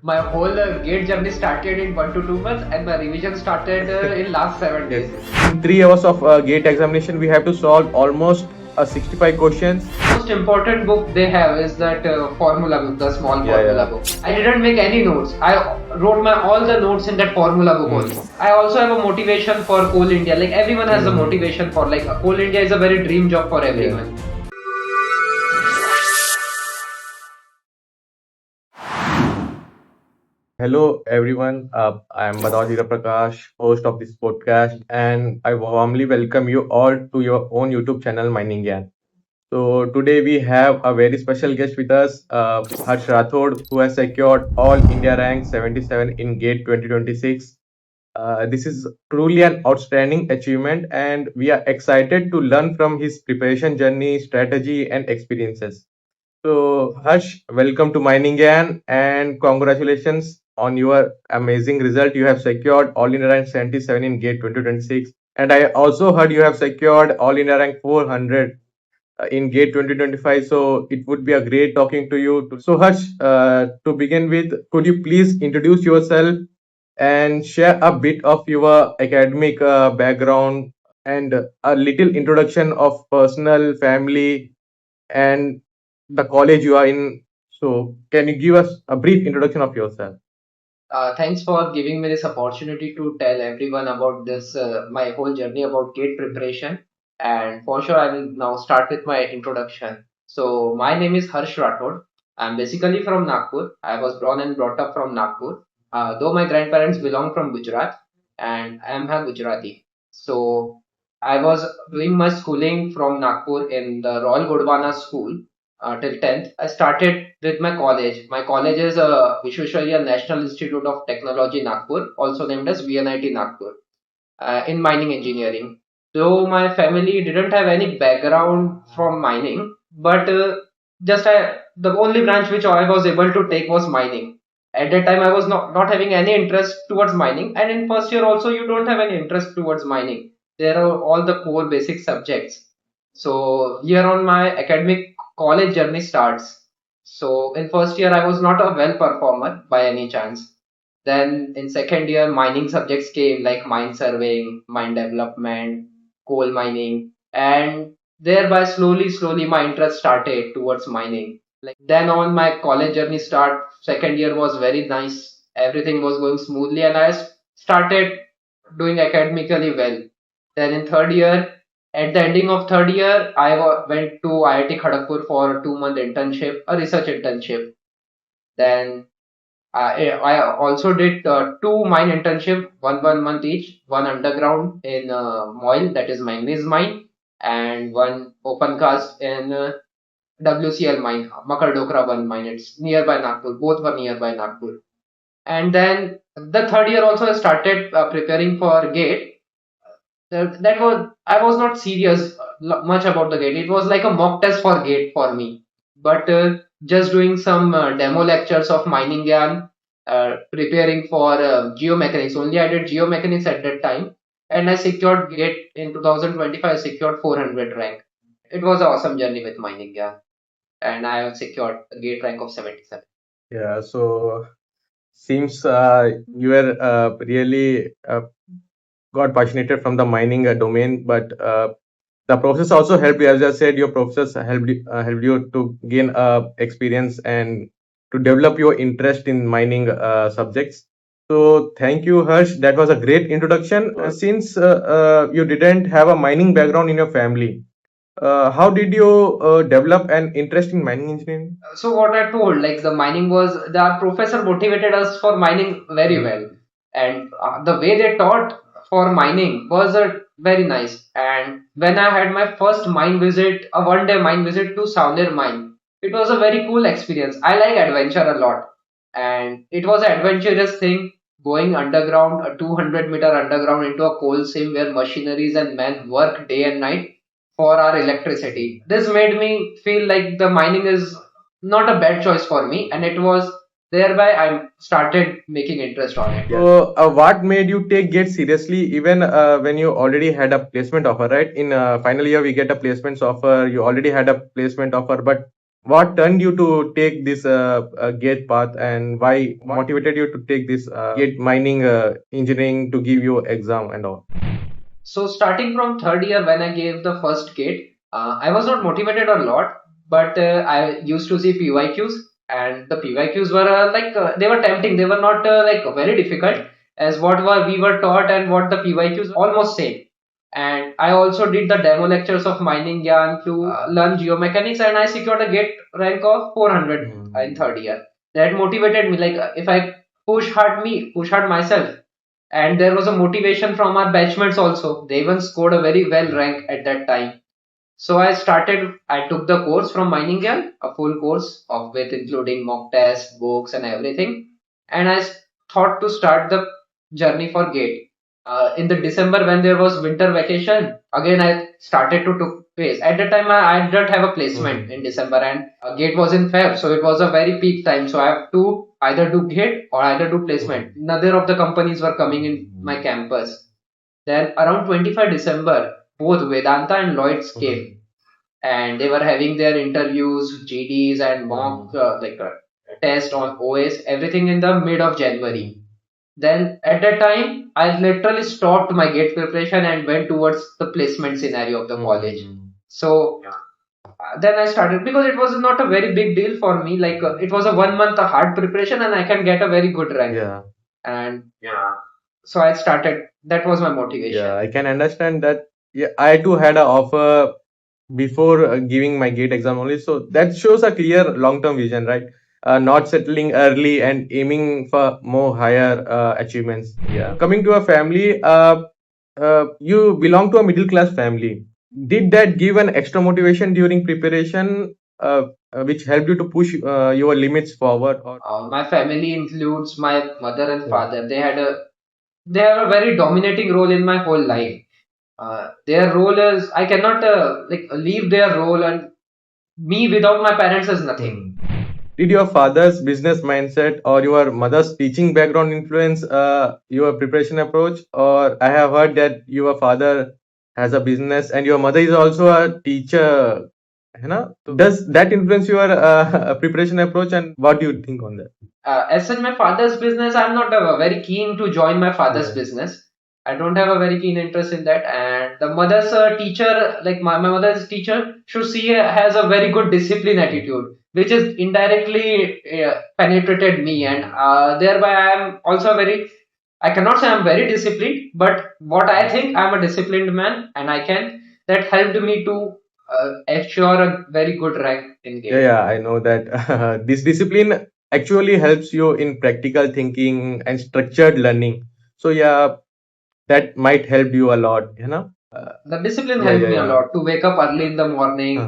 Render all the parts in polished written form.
My whole gate journey started in 1 to 2 months, and my revision started in last 7 days. In 3 hours of GATE examination, we have to solve almost 65 questions. Most important book they have is that formula book, the small formula book. I didn't make any notes. I wrote my all the notes in that formula book only. I also have a motivation for Coal India. Like everyone has a motivation for Coal India is a very dream job for everyone. Hello everyone, I am Badavath Veera Prakash, host of this podcast, and I warmly welcome you all to your own YouTube channel, Mining Gyan. So today we have a very special guest with us, Harsh Rathod, who has secured all India rank 77 in GATE 2026. This is truly an outstanding achievement, and we are excited to learn from his preparation journey, strategy, and experiences. So, Harsh, welcome to Mining Gyan and congratulations on your amazing result. You have secured All India Rank 77 in GATE 2026. And I also heard you have secured All India Rank 400 in GATE 2025. So, it would be a great talking to you. So, Harsh, to begin with, could you please introduce yourself and share a bit of your academic background and a little introduction of personal, family, and the college you are in. So, can you give us a brief introduction of yourself? Thanks for giving me this opportunity to tell everyone about this, my whole journey about GATE preparation. And for sure, I will now start with my introduction. So, my name is Harsh Rathod. I'm basically from Nagpur. I was born and brought up from Nagpur. Though my grandparents belong from Gujarat, and I am a Gujarati. So, I was doing my schooling from Nagpur in the Royal Godwana School till 10th. I started with my college. My college is Vishweshwarya National Institute of Technology, Nagpur, also named as VNIT Nagpur, in mining engineering. Though my family didn't have any background from mining, but the only branch which I was able to take was mining. At that time, I was not having any interest towards mining, and in first year also, you don't have any interest towards mining. There are all the core basic subjects. So here on my academic college journey starts. So in first year, I was not a well performer by any chance. Then in second year, mining subjects came like mine surveying, mine development, coal mining, and thereby slowly my interest started towards mining. Like then on my college journey start, second year was very nice. Everything was going smoothly, and I started doing academically well. Then in third year, at the ending of third year, I went to IIT Kharagpur for a 2 month internship, a research internship. Then I also did two mine internship, 1 month each, one underground in Moil, that is manganese mine, and one open cast in WCL mine, Makardokra 1 mine. It's nearby Nagpur. Both were nearby Nagpur. And then the third year also I started preparing for GATE. That was I was not serious much about the GATE. It was like a mock test for GATE for me. But just doing some demo lectures of mining GAN, preparing for geomechanics. Only I did geomechanics at that time, and I secured GATE in 2025. I secured 400 rank. It was an awesome journey with mining GAN, and I have secured a GATE rank of 77. Yeah, so seems you were really got passionate from the mining domain, but the process also helped you. As I said, your process helped you to gain experience and to develop your interest in mining subjects. So thank you, Harsh. That was a great introduction. Since you didn't have a mining background in your family, how did you develop an interest in mining engineering? So what I told, like the mining was, the professor motivated us for mining very well, and the way they taught for mining was very nice. And when I had my first mine visit, a 1 day mine visit to Savner mine, it was a very cool experience. I like adventure a lot, and it was an adventurous thing, going underground, a 200-meter underground into a coal seam where machineries and men work day and night for our electricity. This made me feel like the mining is not a bad choice for me, and it was thereby I started making interest on it. So, what made you take GATE seriously even when you already had a placement offer, right? In final year, we get a placements offer. You already had a placement offer, but what turned you to take this gate path, and why motivated you to take this gate mining engineering to give you exam and all? So starting from third year when I gave the first gate, I was not motivated a lot, but I used to see PYQs, and the PYQs were they were tempting. They were not very difficult as we were taught, and what the PYQs almost same. And I also did the demo lectures of mining Gyan to learn geomechanics, and I secured a gate rank of 400 in third year. That motivated me. Like if I push hard myself, and there was a motivation from our batchmates also. They even scored a very well rank at that time. So I took the course from Mining Gyan, a full course of with including mock tests, books and everything. And thought to start the journey for GATE. In the December when there was winter vacation, again I started to took pace. At that time I didn't have a placement in December, and GATE was in Feb, so it was a very peak time. So I have to either do GATE or either do placement. Neither of the companies were coming in my campus. Then around 25 December, both Vedanta and Lloyds came, and they were having their interviews, GDs, and mock test on OS, everything in the mid of January. Then at that time, I literally stopped my GATE preparation and went towards the placement scenario of the college. So then I started because it was not a very big deal for me. Like it was a 1 month hard preparation, and I can get a very good rank. Yeah. And so I started. That was my motivation. Yeah, I can understand that. Yeah, I too had an offer before giving my gate exam only. So that shows a clear long-term vision, right? Not settling early and aiming for more higher achievements. Yeah. Coming to a family, you belong to a middle class family. Did that give an extra motivation during preparation, which helped you to push your limits forward? Or My family includes my mother and father. They have a very dominating role in my whole life. Their role is I cannot leave their role, and me without my parents is nothing. Did your father's business mindset or your mother's teaching background influence your preparation approach? Or I have heard that your father has a business and your mother is also a teacher. You know, does that influence your preparation approach, and what do you think on that? As such, my father's business, I'm not very keen to join my father's business. I don't have a very keen interest in that. And the mother's teacher, like my mother's teacher, should see has a very good discipline attitude, which is indirectly penetrated me, and thereby I am also very. I cannot say I'm very disciplined, but what I think I'm a disciplined man, and I can that helped me to assure a very good rank in game. Yeah, I know that this discipline actually helps you in practical thinking and structured learning. So yeah, that might help you a lot, you know. The discipline helped me a lot to wake up early in the morning,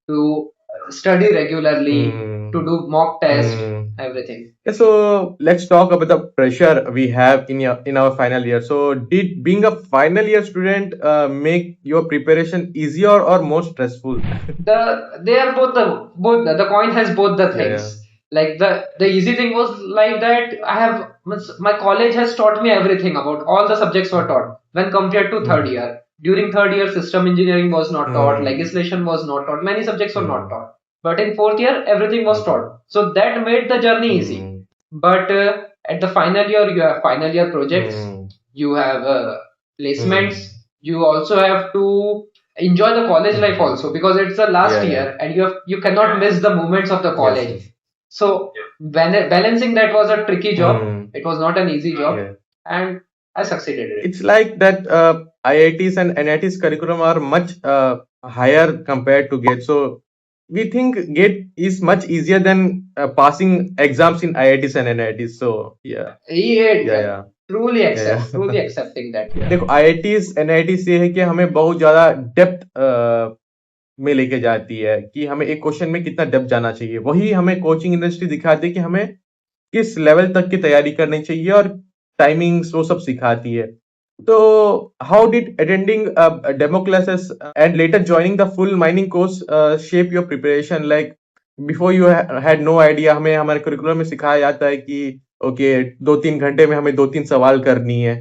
to study regularly, to do mock test, everything. Yeah, so let's talk about the pressure we have in our final year. So did being a final year student make your preparation easier or more stressful? They are both the coin has both the things. Like the easy thing was like that my college has taught me everything about all the subjects were taught when compared to third year. During third year, system engineering was not taught, legislation was not taught, many subjects were not taught. But in fourth year, everything was taught. So that made the journey easy. But at the final year, you have final year projects, you have placements, you also have to enjoy the college life also, because it's the last year and you cannot miss the moments of the college. So balancing that was a tricky job. It was not an easy job, and I succeeded in it. It's like that IITs and NITs curriculum are much higher compared to GATE. So we think GATE is much easier than passing exams in IITs and NITs. So yeah. Truly accepting that. देखो IITs NITs ये है कि हमें बहुत ज्यादा depth में लेके जाती है कि हमें एक क्वेश्चन में कितना डेप्थ जाना चाहिए, वही हमें कोचिंग इंडस्ट्री दिखाती है कि हमें किस लेवल तक की तैयारी करनी चाहिए और टाइमिंग्स वो सब सिखाती है. तो how did attending demo classes and later joining the full mining course shape your preparation? Like before you had no idea, हमें हमारे करिकुलम में सिखाया जाता है कि ओके 2-3 घंटे में हमें 2-3 सवाल करनी है,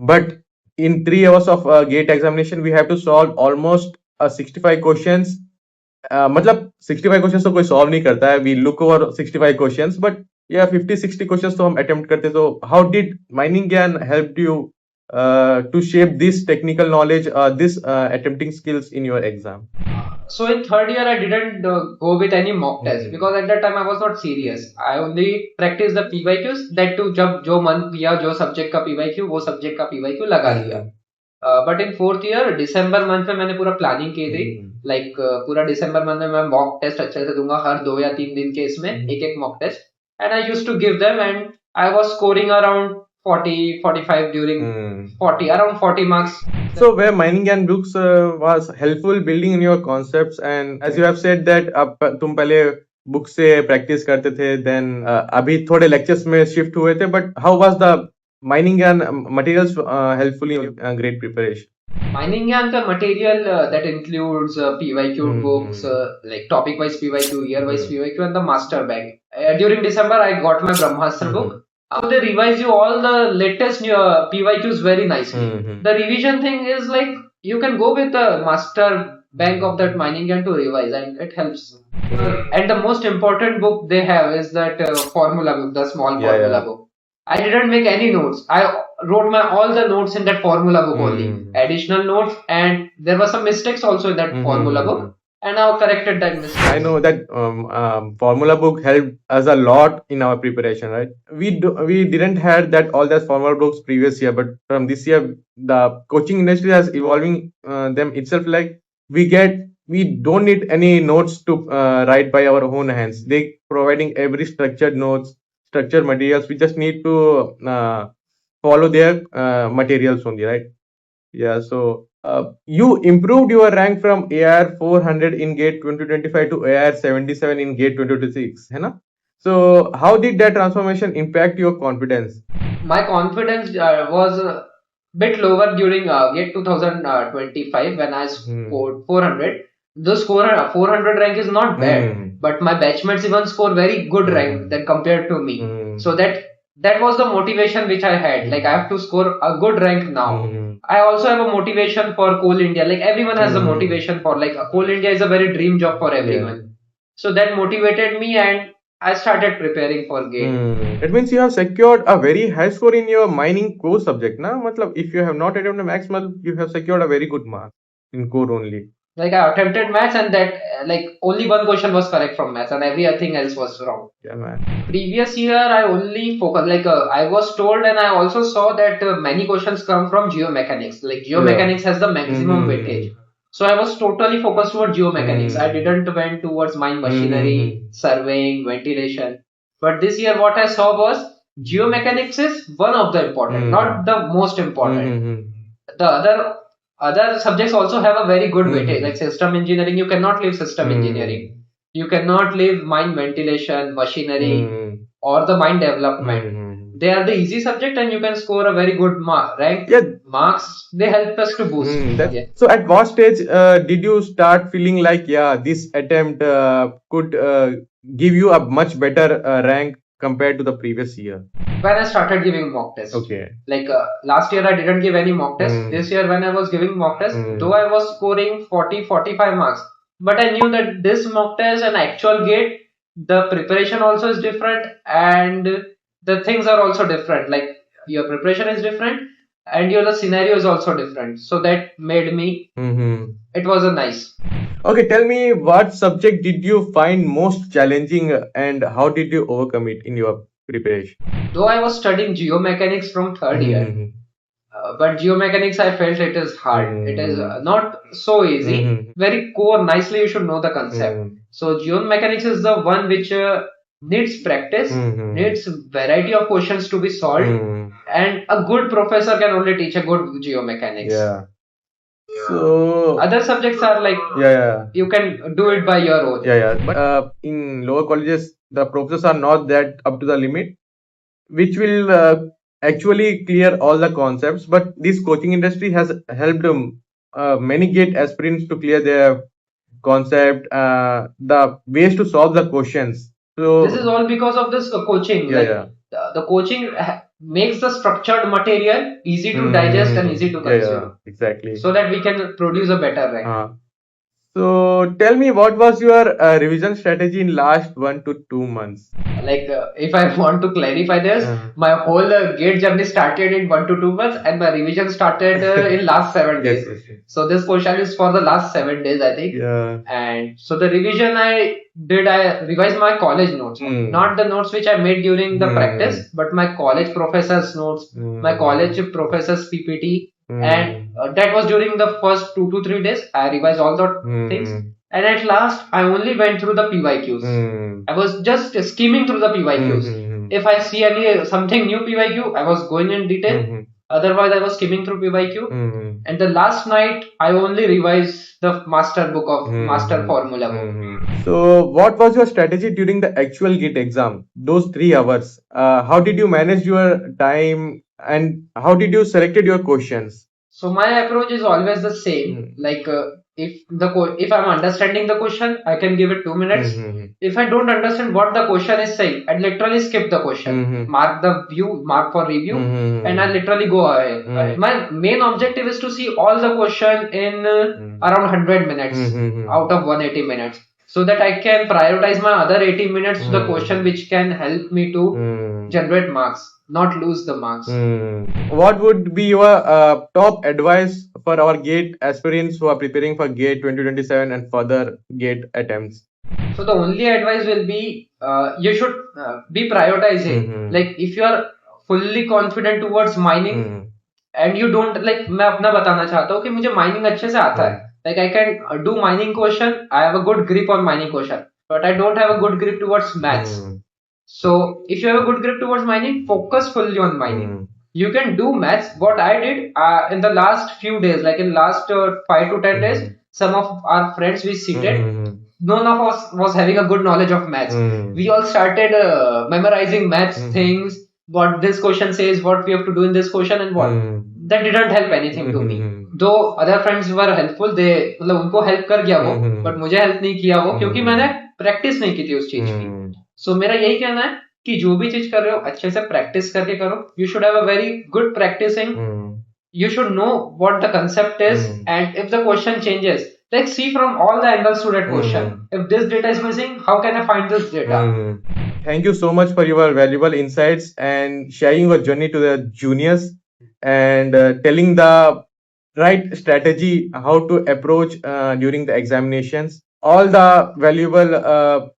but in 3 hours of gate examination we have to solve almost 65 questions मतलब 65 क्वेश्चंस तो कोई सॉल्व नहीं करता है, we look over 65 questions, but या 50-60 क्वेश्चंस तो हम अटेम्प्ट करते हैं. तो how did mining Gyan help you to shape this technical knowledge, this attempting skills in your exam? So in third year, I didn't go with any mock test because at that time I was not serious. I only practiced the PYQs. That too, जब जो मन किया जो subject का PYQ वो subject का PYQ लगा लिया. But in fourth year December month में मैंने पूरा प्लानिंग की थी. लाइक पूरा दिसंबर मंथ में मैं मॉक टेस्ट अच्छे से दूंगा हर 2 या 3 दिन के इसमें एक एक mock test. And I used to give them and I was scoring around 40-45 during 40 around 40 marks. So where mining and books was helpful building in your concepts, and as you have said that अब तुम पहले book से practice करते थे, then अभी थोड़े lectures में shift हुए थे, but how was the mining and materials helpful in grade preparation? Mining and the material that includes PYQ books, like topic wise PYQ, year wise PYQ, and the master bank. During December, I got my Brahmastra book. So they revise you all the latest new PYQs very nicely. The revision thing is like you can go with the master bank of that mining and to revise, and it helps. And the most important book they have is that formula book, the small formula book. I didn't make any notes. I wrote my all the notes in that formula book only. Additional notes, and there were some mistakes also in that formula book. And I corrected that mistake. I know that formula book helped us a lot in our preparation, right? We didn't had that all that formula books previous year, but from this year, the coaching industry has evolving them itself. Like we don't need any notes to write by our own hands. They providing every structured notes, structured materials. We just need to follow their materials only, right? Yeah. So you improved your rank from AR 400 in GATE 2025 to AR 77 in GATE 2026, है ना? So how did that transformation impact your confidence? My confidence was a bit lower during GATE 2025 when I scored 400. The score 400 rank is not bad, but my batchmates even score very good rank than compared to me. So that was the motivation which I had. Like I have to score a good rank now. I also have a motivation for Coal India. Like everyone has a motivation for like Coal India is a very dream job for everyone. So that motivated me and I started preparing for GATE. It means you have secured a very high score in your mining core subject, na? Matlab, if you have not attempted maximal, you have secured a very good mark in core only. Like I attempted maths and that like only one question was correct from maths and everything else was wrong. Yeah, man. Previous year I only focused like I was told and I also saw that many questions come from geomechanics. Like geomechanics has the maximum weightage. So I was totally focused towards geomechanics. I didn't went towards mine machinery, surveying, ventilation. But this year what I saw was geomechanics is one of the important, not the most important. The other subjects also have a very good weightage. Like system engineering, you cannot leave system engineering. You cannot leave mine ventilation, machinery, or the mine development. They are the easy subject and you can score a very good rank. Yeah. Marks, they help us to boost. So at what stage did you start feeling like, yeah, this attempt could give you a much better rank compared to the previous year? When I started giving mock tests. Okay. Like last year I didn't give any mock test. This year when I was giving mock test, though I was scoring 40-45 marks, but I knew that this mock test and actual GATE, the preparation also is different and the things are also different. Like your preparation is different and your scenario is also different. So that made me, it was a nice. Okay, tell me what subject did you find most challenging and how did you overcome it in your preparation? Though I was studying geomechanics from third year, but geomechanics I felt it is hard. It is not so easy. Very core, nicely you should know the concept. So geomechanics is the one which needs practice, needs variety of questions to be solved, and a good professor can only teach a good geomechanics. Yeah. So other subjects are like you can do it by your own. But in lower colleges, the professors are not that up to the limit, which will actually clear all the concepts. But this coaching industry has helped many GATE aspirants to clear their concept, the ways to solve the questions. So this is all because of this coaching. The coaching makes the structured material easy to digest and easy to consume. Exactly. So that we can produce a better rank. So tell me, what was your revision strategy in last 1 to 2 months? Like, if I want to clarify this, Uh, my whole gate journey started in 1 to 2 months, and my revision started in last 7 days. yes, yes, yes. So this question is for the last 7 days, I think. Yeah. And so the revision I did, I revised my college notes, not the notes which I made during the practice, but my college professor's notes, my college professor's PPT, and that was during the first 2 to 3 days. I revised all the things, and at last I only went through the PYQs. I was just skimming through the PYQs. If I see any something new PYQ, I was going in detail. Otherwise, I was skimming through PYQ. And the last night, I only revised the master book of master formula book. So, what was your strategy during the actual GATE exam? Those 3 hours. How did you manage your time and how did you selected your questions? So my approach is always the same. Like, if I'm understanding the question, I can give it 2 minutes. If I don't understand what the question is saying, I literally skip the question, mark the view, mark for review, and I literally go ahead. My main objective is to see all the question in around 100 minutes out of 180 minutes, so that I can prioritize my other 80 minutes to the question which can help me to generate marks, not lose the marks. What would be your top advice for our GATE aspirants who are preparing for GATE 2027 and further GATE attempts? So the only advice will be, you should be prioritizing. Like, if you are fully confident towards mining and you don't, like, मैं अपना बताना चाहता हूँ कि मुझे mining अच्छे से आता है. Like, I can do mining question. I have a good grip on mining question, but I don't have a good grip towards maths. So if you have a good grip towards mining, focus fully on mining. You can do maths. What I did in the last few days, like in last 5 to 10 days, some of our friends we seated, none of us was having a good knowledge of maths. We all started memorizing maths things, what this question says, what we have to do in this question, and what. That didn't help anything to me. Though other friends were helpful, they मतलब उनको help कर गया वो, but मुझे help नहीं किया वो, क्योंकि मैंने practice नहीं की थी उस चीज की. So मेरा यही कहना है कि जो भी चीज कर रहे हो अच्छे से practice करके करो. You should have a very good practicing. You should know what the concept is, and if the question changes, like, see from all the angles to that question. If this data is missing, how can I find this data? Thank you so much for your valuable insights and sharing your journey to the juniors and telling the right strategy how to approach during the examinations. All the valuable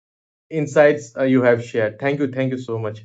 insights you have shared. Thank you so much.